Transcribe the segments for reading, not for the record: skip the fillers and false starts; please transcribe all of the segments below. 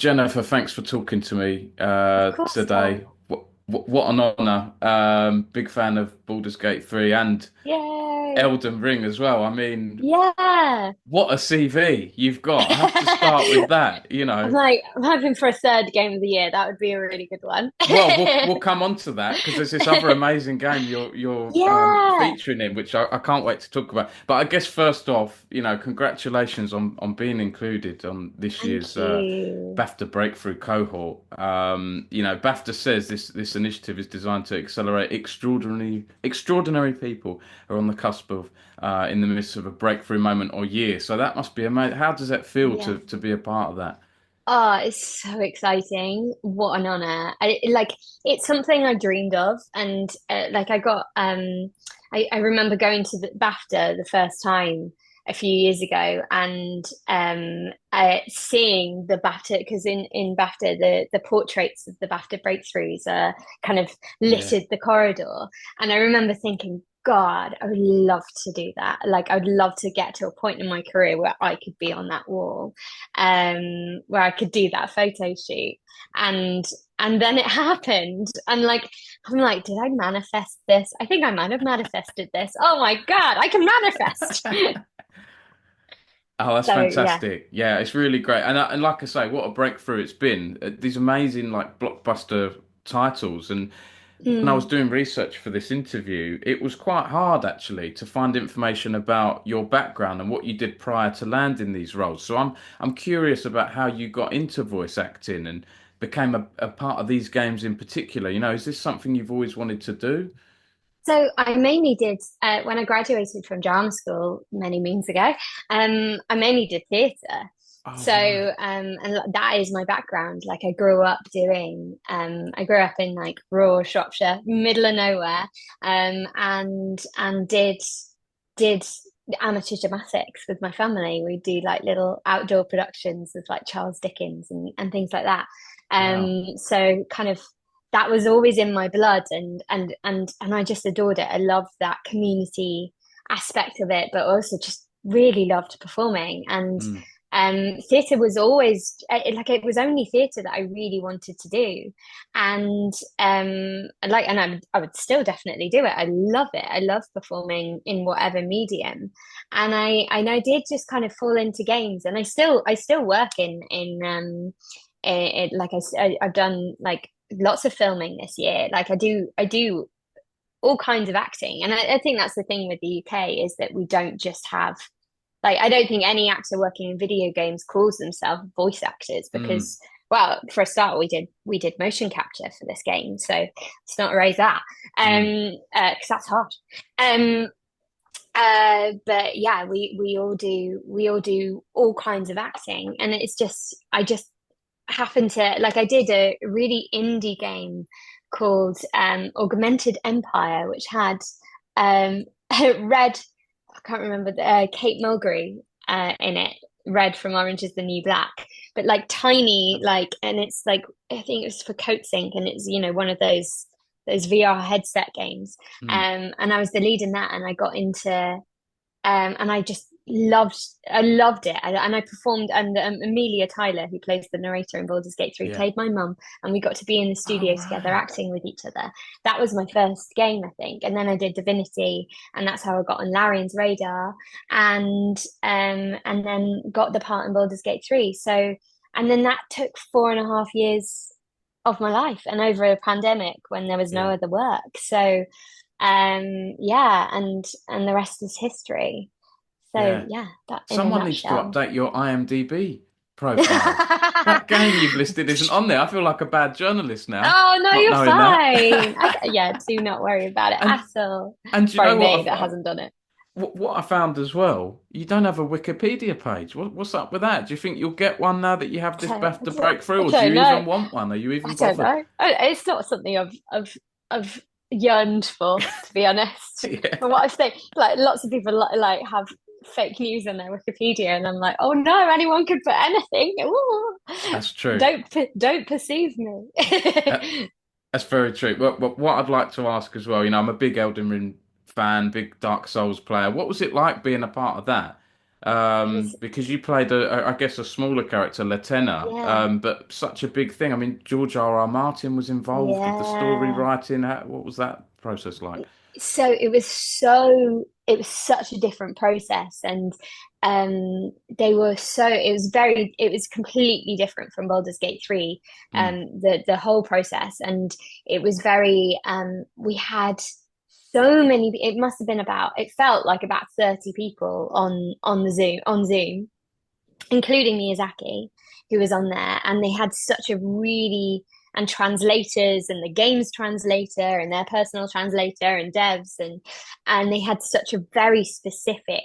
Jennifer, thanks for talking to me Of course, today. Paul. What an honor. Big fan of Baldur's Gate 3 and Yay. Elden Ring as well. I mean, Yeah. what a CV you've got. I have to start with that, I'm hoping for a third game of the year. That would be a really good one. Well, we'll come on to that because there's this other amazing game you're Yeah. featuring in, which I can't wait to talk about. But I guess first off, congratulations on being included on this Thank year's you. BAFTA Breakthrough cohort. BAFTA says this initiative is designed to accelerate extraordinary people who are on the cusp of in the midst of a breakthrough moment or year. So that must be amazing. How does that feel Yeah. to be a part of that? Oh, it's so exciting. What an honor. It's something I dreamed of and like I remember going to the BAFTA the first time a few years ago and seeing the BAFTA because in BAFTA the portraits of the BAFTA breakthroughs are kind of Yeah. littered the corridor and I remember thinking God, I would love to do that. Like, I would love to get to a point in my career where I could be on that wall where I could do that photo shoot. And and then it happened. And I'm like, did I manifest this? I think I might have manifested this. Oh my God, I can manifest. Oh, that's So yeah. fantastic. Yeah, it's really great. And like I say, what a breakthrough it's been. These amazing like blockbuster titles. And when I was Mm. doing research for this interview, it was quite hard actually to find information about your background and what you did prior to landing these roles. So I'm curious about how you got into voice acting and became a part of these games in particular. Is this something you've always wanted to do? So I mainly did when I graduated from drama school many moons ago. I mainly did theatre. Oh, So right. and that is my background. Like I grew up in like rural Shropshire, middle of nowhere, and did amateur dramatics with my family. We do like little outdoor productions of like Charles Dickens and things like that. Wow. So kind of that was always in my blood and I just adored it. I loved that community aspect of it, but also just really loved performing. And Mm. theatre was always it was only theatre that I really wanted to do. And I would still definitely do it. I love it. I love performing in whatever medium. And I did just kind of fall into games and I still work I've done like lots of filming this year. Like I do all kinds of acting, and I think that's the thing with the UK is that we don't just have like I don't think any actor working in video games calls themselves voice actors Mm. because well, for a start, we did motion capture for this game, so let's not erase that, Mm. because that's hard. Um, but yeah, we all do all kinds of acting, and it's just I just happened to like I did a really indie game called Augmented Empire, which had Red, I can't remember Kate Mulgrew in it. Red from Orange is the New Black, but like tiny, like, and it's like I think it was for Coatsink, and it's one of those VR headset games. Mm. And I was the lead in that, and I got into and I loved it. And I performed, and Amelia Tyler, who plays the narrator in Baldur's Gate 3, Yeah. played my mum, and we got to be in the Oh, studio together right. acting with each other. That was my first game, I think. And then I did Divinity, and that's how I got on Larian's radar, and then got the part in Baldur's Gate 3. So, and then that took 4.5 years of my life, and over a pandemic when there was no Yeah. other work. So, yeah, and the rest is history. So Yeah. yeah, that in a Someone needs to nutshell. update your IMDb profile. That game you've listed isn't on there. I feel like a bad journalist now, Oh no, not you're knowing that. fine. Yeah, do not worry about it at And all. and It's you know probably what me that hasn't done it. what I found as well? You don't have a Wikipedia page. What's up with that? Do you think you'll get one now that you have this BAFTA breakthrough, I or do you don't know. even want one? Are you I even don't bothered? know. It's not something I've yearned for, to be honest. Yeah, From what I've seen, like lots of people like have fake news in their Wikipedia, and I'm like, oh no, anyone could put anything. Ooh. that's true. Don't perceive Uh, me. That's very true. What I'd like to ask as well, I'm a big Elden Ring fan, big Dark Souls player. What was it like being a part of that? It was, because you played I guess a smaller character, Latenna, yeah, but such a big thing. I mean, George R. R. Martin was involved with the story yeah. writing. What was that process like? So it was such a different process, and they were so it was completely different from Baldur's Gate 3, Mm, the whole process. And it was very we had so many, it must have been about, it felt like about 30 people on the Zoom, including Miyazaki, who was on there, and they had such a really, and translators and the games translator and their personal translator and devs, and they had such a very specific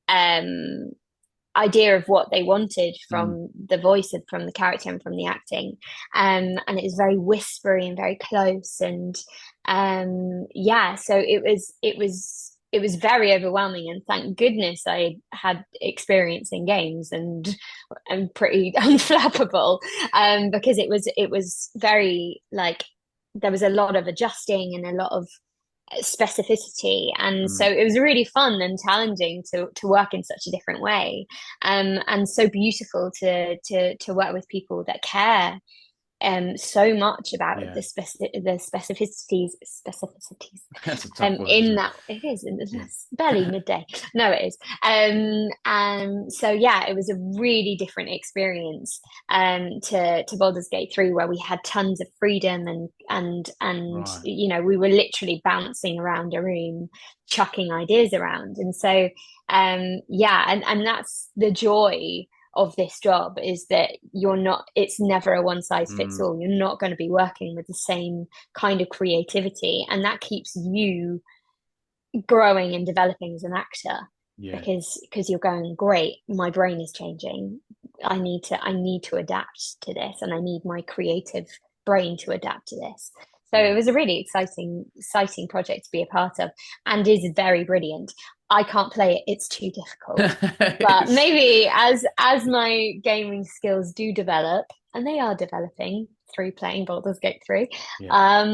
um idea of what they wanted mm, from the voice and from the character and from the acting. And it was very whispery and very close. And yeah, so it was very overwhelming. And thank goodness I had experience in games and pretty unflappable. Because it was very like there was a lot of adjusting and a lot of specificity, and so mm. it was really fun and challenging to work in such a different way, and so beautiful to work with people that care so much about Yeah, the specificities that's a tough word, in isn't it? that it is Yeah. it's barely midday. No, it is. So yeah, it was a really different experience to Baldur's Gate 3, where we had tons of freedom, and Right. you know, we were literally bouncing around a room, chucking ideas around. And so yeah, and that's the joy of this job, is that you're not, it's never a one size fits Mm, all. You're not going to be working with the same kind of creativity, and that keeps you growing and developing as an actor, yeah. because you're going, great, my brain is changing, I need to adapt to this, and I need my creative brain to adapt to this. So it Yeah. was a really exciting project to be a part of, and is very brilliant. I can't play it, it's too difficult, but It's, maybe as my gaming skills do develop, and they are developing through playing Baldur's Gate 3, yeah.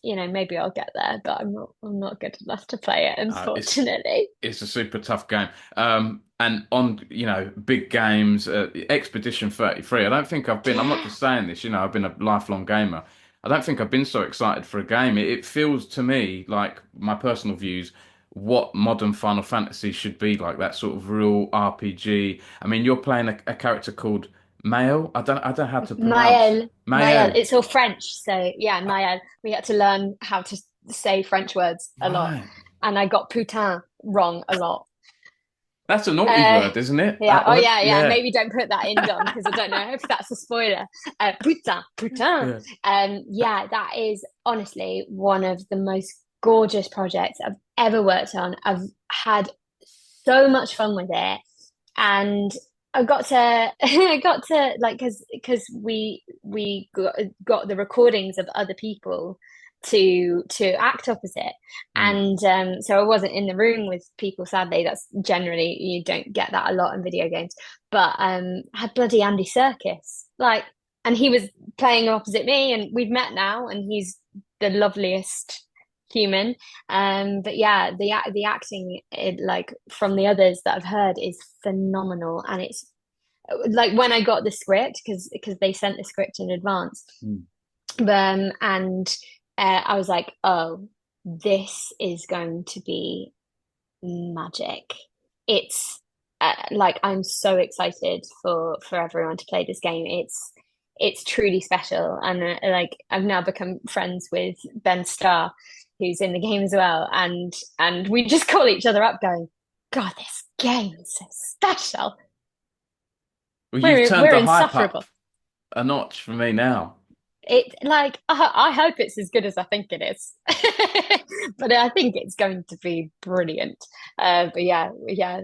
you know, maybe I'll get there, but I'm not good enough to play it, Uh, it's unfortunately. it's a super tough game. And on, big games, Expedition 33, I don't think I've been, I'm not Yeah. just saying this, I've been a lifelong gamer. I don't think I've been so excited for a game. It feels to me like my personal views, what modern Final Fantasy should be like, that sort of real RPG. I mean, you're playing a character called Mael. I don't know how to pronounce Mael. Mael. It's all French, so yeah, Mael. We had to learn how to say French words a lot, Right. and I got putain wrong a lot. That's a naughty Uh, word, isn't it? yeah. Oh, yeah, yeah. Yeah. Maybe don't put that in, Dom, because I don't know if that's a spoiler. Putain, putain. Yeah. Yeah, that is honestly one of the most gorgeous projects I've ever worked on. I've had so much fun with it, and I got to I got to like, because we got the recordings of other people to act opposite, Mm. and so I wasn't in the room with people, sadly. That's generally, you don't get that a lot in video games, but I had bloody Andy Serkis, like, and he was playing opposite me, and we've met now, and he's the loveliest human. But yeah, the acting, like from the others that I've heard, is phenomenal, and it's like when I got the script, because they sent the script in advance, Mm. and I was like, oh, this is going to be magic. It's like, I'm so excited for everyone to play this game. It's truly special, and like, I've now become friends with Ben Starr, who's in the game as well, and we just call each other up, going, God, this game is so special. Well, you've turned We're the hype up insufferable. a notch for me now. It, like, I hope it's as good as I think it is, but I think it's going to be brilliant. But yeah, yeah,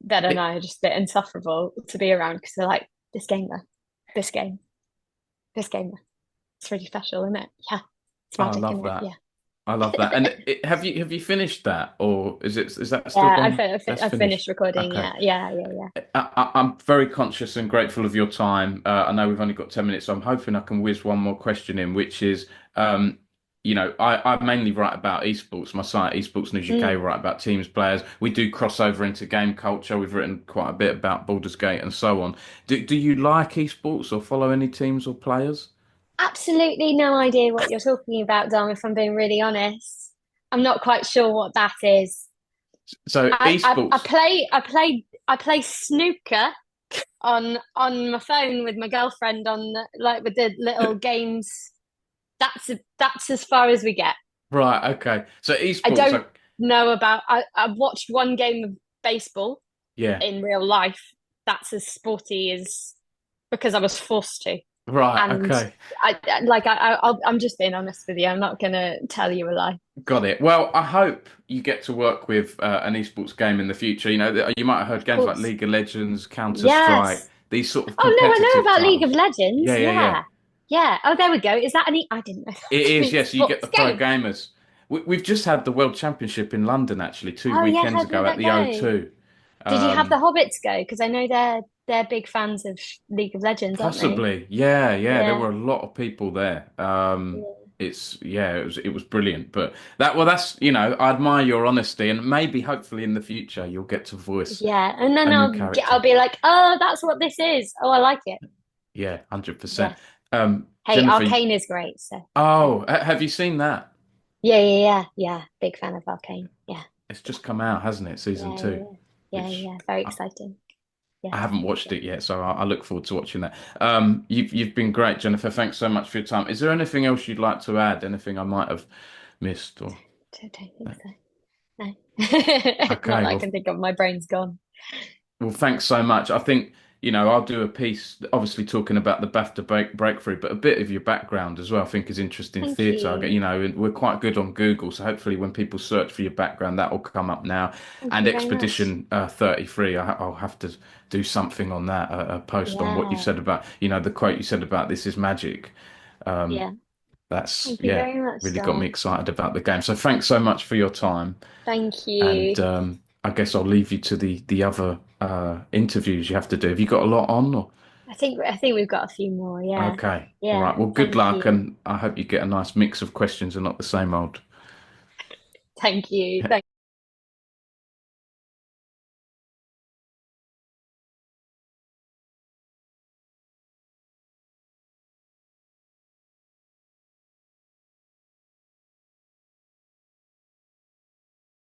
Ben and It, I are just a bit insufferable to be around, because they're like, this game though, this game, this game, it's really special, isn't it? Yeah, it's I magic, love isn't it? that. Yeah. I love that. And have you finished that, or is that still Yeah, gone? That's I finished. finished recording. Okay. Yeah, yeah, yeah, yeah. I'm very conscious and grateful of your time. I know we've only got 10 minutes, so I'm hoping I can whiz one more question in, which is, um, I mainly write about esports. My site, Esports News UK, Mm. write about teams, players. We do crossover into game culture. We've written quite a bit about Baldur's Gate and so on. Do you like esports or follow any teams or players? Absolutely no idea what you're talking about, Dom, if I'm being really honest. I'm not quite sure what that is. So I esports, play snooker on my phone with my girlfriend on like with the little games. That's as far as we get. right? Okay. So I esports, don't know about. I've watched one game of baseball yeah, in real life. That's as sporty as because I was forced to. right. And Okay. I'm just being honest with you. I'm not gonna tell you a lie. Got it. Well, I hope you get to work with an esports game in the future. You might have heard Of games like course. League of Legends, Counter-Strike, Yes. these sort of Oh no, I know competitive about League of titles. Yeah, Legends. yeah, yeah. Yeah. Yeah. Oh, there we go. Is that any? I didn't know It that was is, an yes. You get the esports pro game. gamers. We've just had the World Championship in London, actually, two Oh yeah, weekends how did ago at that the go? O2. Did you have the Um, Hobbits go? Because I know they're big fans of League of Legends, aren't they? Possibly, yeah, yeah. There Yeah. were a lot of people there. Yeah. It was brilliant. But that's I admire your honesty, and maybe, hopefully, in the future, you'll get to voice Yeah. And then a new I'll character. be like, oh, that's what this is. Oh, I like it. Yeah, 100%. Yeah. Hey, Jennifer, Arcane is great. So yeah. oh, have you seen that? Yeah. Big fan of Arcane. Yeah. It's just come out, hasn't it? Season Yeah. two, which Yeah. Very I, exciting. Yeah. I haven't watched it yet, so I look forward to watching that. You've been great, Jennifer. Thanks so much for your time. Is there anything else you'd like to add? Anything I might have missed or? Don't think so. No. Not Okay, that I well, can think of. My brain's gone. well, thanks so much. I think, I'll do a piece, obviously talking about the BAFTA breakthrough, but a bit of your background as well, I think is interesting Thank theatre. you. And we're quite good on Google, so hopefully when people search for your background, that will come up now. Thank And you very much. Expedition 33, I'll have to do something on that, a post on what you Yeah. said about, the quote you said about this is magic. Um, Yeah. that's, Thank you yeah, very much, really got me Dom. excited about the game. So thanks so much for your time. Thank And you. I guess I'll leave you to the other interviews you have to do. Have you got a lot on? Or? I think we've got a few more. Yeah. Okay. All right. Yeah. Well, good Thank luck, you. and I hope you get a nice mix of questions and not the same old. Thank you. Thank